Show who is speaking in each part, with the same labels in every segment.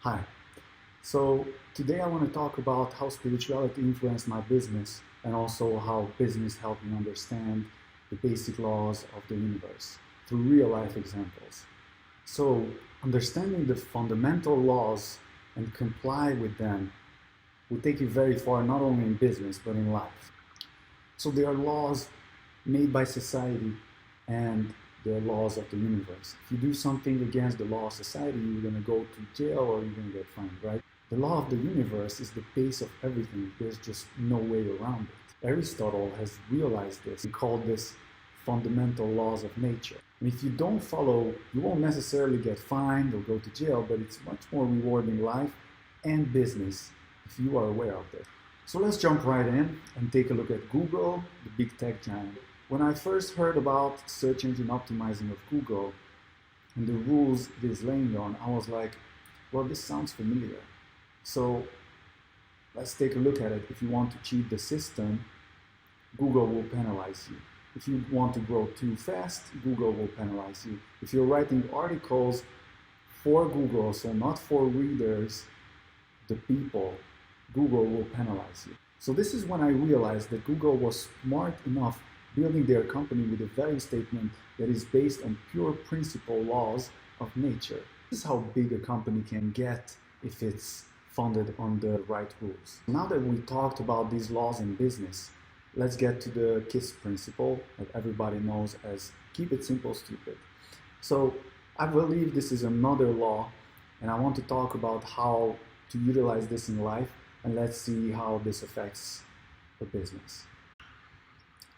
Speaker 1: Hi. So today I want to talk about how spirituality influenced my business and also how business helped me understand the basic laws of the universe through real life examples. So understanding the fundamental laws and comply with them will take you very far, not only in business, but in life. So there are laws made by society and there are laws of the universe. If you do something against the law of society, you're going to go to jail or you're going to get fined, right? The law of the universe is the base of everything. There's just no way around it. Aristotle has realized this. He called this fundamental laws of nature. And if you don't follow, you won't necessarily get fined or go to jail, but it's much more rewarding life and business if you are aware of it. So let's jump right in and take a look at Google, the big tech giant. When I first heard about search engine optimizing of Google and the rules it is laying on, I was like, well, this sounds familiar. So let's take a look at it. If you want to cheat the system, Google will penalize you. If you want to grow too fast, Google will penalize you. If you're writing articles for Google, so not for readers, the people, Google will penalize you. So this is when I realized that Google was smart enough building their company with a value statement that is based on pure principle laws of nature. This is how big a company can get if it's funded on the right rules. Now that we talked about these laws in business, let's get to the K.I.S.S principle that everybody knows as keep it simple, stupid. So I believe this is another law, and I want to talk about how to utilize this in life, and let's see how this affects the business.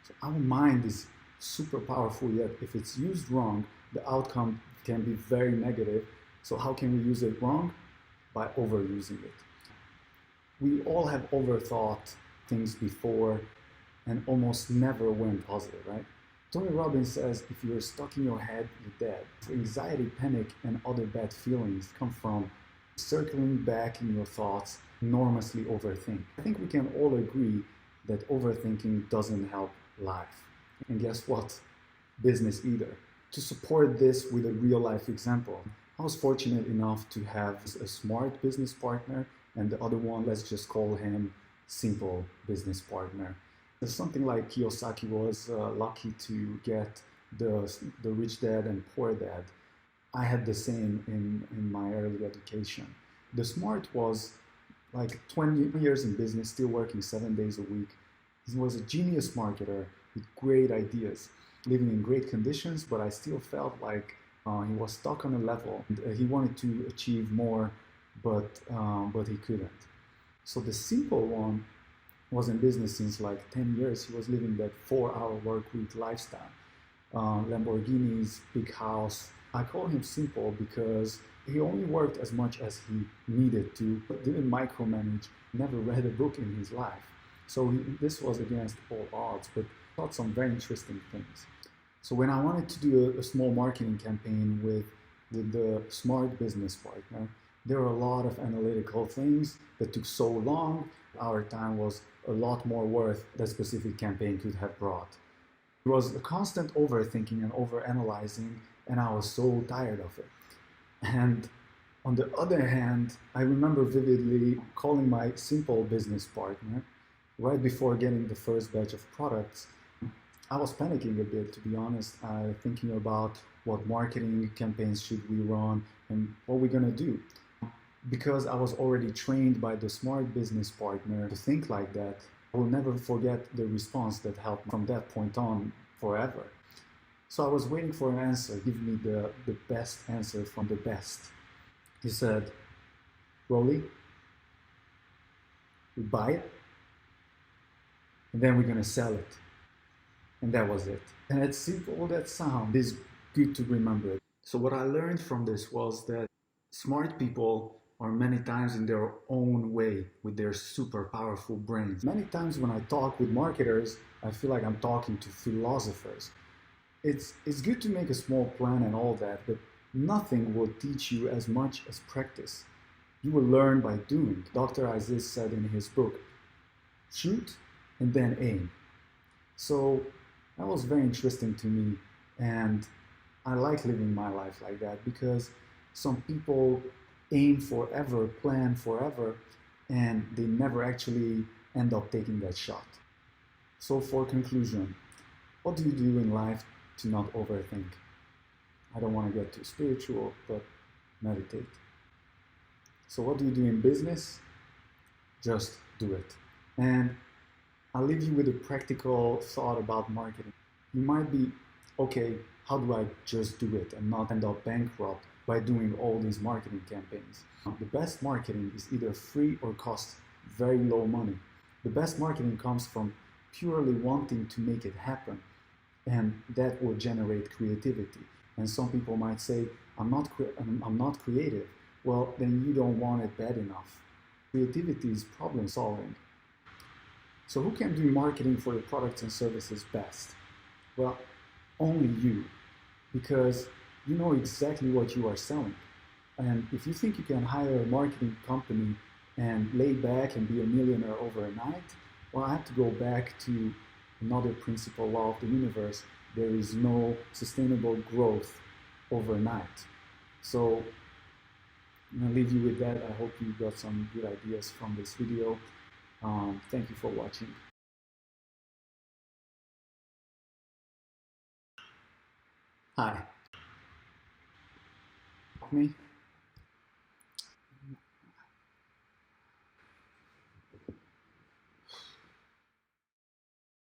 Speaker 1: So our mind is super powerful, yet if it's used wrong, the outcome can be very negative. So how can we use it wrong? By overusing it. We all have overthought things before and almost never went positive, right? Tony Robbins says if you're stuck in your head, you're dead. Anxiety, panic, and other bad feelings come from circling back in your thoughts, enormously overthink. I think we can all agree that overthinking doesn't help life. And guess what? Business either. To support this with a real life example, I was fortunate enough to have a smart business partner, and the other one, let's just call him simple business partner. Something like Kiyosaki was lucky to get the rich dad and poor dad. I had the same in my early education. The smart was like 20 years in business, still working 7 days a week. He was a genius marketer with great ideas, living in great conditions, but I still felt like he was stuck on a level. He wanted to achieve more, but he couldn't. So the simple one was in business since like 10 years. He was living that 4-hour work week lifestyle. Lamborghinis, big house. I call him simple because he only worked as much as he needed to, didn't micromanage, never read a book in his life. So this was against all odds, but taught some very interesting things. So when I wanted to do a small marketing campaign with the smart business partner, there were a lot of analytical things that took so long. Our time was a lot more worth that specific campaign could have brought. It was a constant overthinking and overanalyzing, and I was so tired of it. And on the other hand, I remember vividly calling my simple business partner right before getting the first batch of products. I was panicking a bit, to be honest, thinking about what marketing campaigns should we run and what we're gonna do. Because I was already trained by the smart business partner to think like that, I will never forget the response that helped from that point on forever. So I was waiting for an answer, give me the best answer from the best. He said, Rolly, we buy it, and then we're gonna sell it. And that was it. And as simple that sound is good to remember. So what I learned from this was that smart people are many times in their own way with their super powerful brains. Many times when I talk with marketers, I feel like I'm talking to philosophers. It's good to make a small plan and all that, but nothing will teach you as much as practice. You will learn by doing. Dr. K.I.S.S said in his book, shoot and then aim. So that was very interesting to me, and I like living my life like that because some people aim forever, plan forever, and they never actually end up taking that shot. So for conclusion, what do you do in life to not overthink? I don't want to get too spiritual, but meditate. So what do you do in business? Just do it. And I'll leave you with a practical thought about marketing. You might be, okay, how do I just do it and not end up bankrupt by doing all these marketing campaigns? The best marketing is either free or costs very low money. The best marketing comes from purely wanting to make it happen, and that will generate creativity. And some people might say, I'm not creative. Well, then you don't want it bad enough. Creativity is problem solving. So who can do marketing for your products and services best? Well, only you, because you know exactly what you are selling. And if you think you can hire a marketing company and lay back and be a millionaire overnight, well, I have to go back to another principle law of the universe. There is no sustainable growth overnight. So I'm going to leave you with that. I hope you got some good ideas from this video. Thank you for watching. Hi. Me?